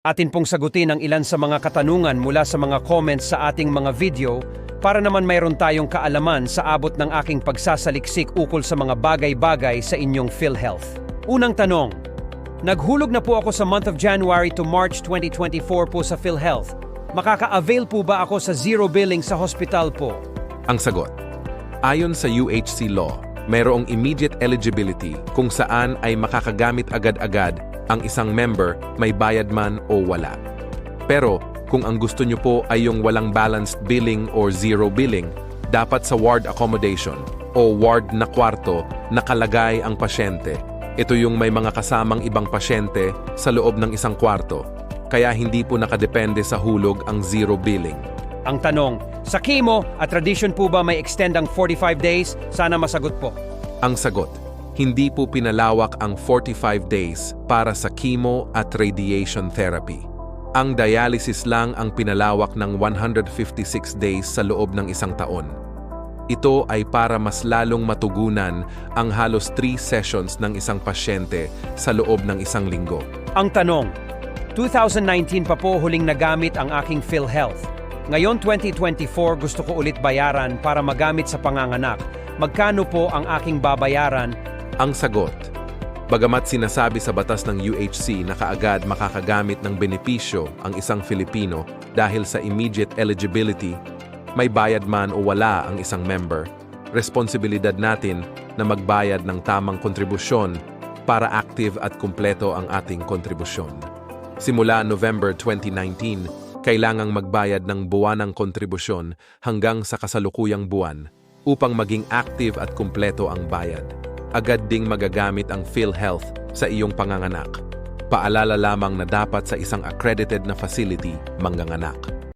Atin pong sagutin ang ilan sa mga katanungan mula sa mga comments sa ating mga video para naman mayroon tayong kaalaman sa abot ng aking pagsasaliksik ukol sa mga bagay-bagay sa inyong PhilHealth. Unang tanong, naghulog na po ako sa month of January to March 2024 po sa PhilHealth. Makaka-avail po ba ako sa zero billing sa hospital po? Ang sagot, ayon sa UHC law, mayroong immediate eligibility kung saan ay makakagamit agad-agad ang isang member may bayad man o wala. Pero kung ang gusto nyo po ay yung walang balanced billing or zero billing, dapat sa ward accommodation o ward na kwarto nakalagay ang pasyente. Ito yung may mga kasamang ibang pasyente sa loob ng isang kwarto, kaya hindi po nakadepende sa hulog ang zero billing. Ang tanong, sa chemo at radiation po ba may extend ang 45 days? Sana masagot po. Ang sagot, hindi po pinalawak ang 45 days para sa chemo at radiation therapy. Ang dialysis lang ang pinalawak ng 156 days sa loob ng isang taon. Ito ay para mas lalong matugunan ang halos 3 sessions ng isang pasyente sa loob ng isang linggo. Ang tanong, 2019 pa po huling nagamit ang aking PhilHealth. Ngayon 2024 gusto ko ulit bayaran para magamit sa panganganak. Magkano po ang aking babayaran? Ang sagot, bagamat sinasabi sa batas ng UHC na kaagad makakagamit ng benepisyo ang isang Filipino dahil sa immediate eligibility, may bayad man o wala ang isang member, responsibilidad natin na magbayad ng tamang kontribusyon para active at kumpleto ang ating kontribusyon. Simula November 2019, kailangang magbayad ng buwanang kontribusyon hanggang sa kasalukuyang buwan upang maging active at kumpleto ang bayad. Agad ding magagamit ang PhilHealth sa iyong panganganak. Paalala lamang na dapat sa isang accredited na facility mangganganak.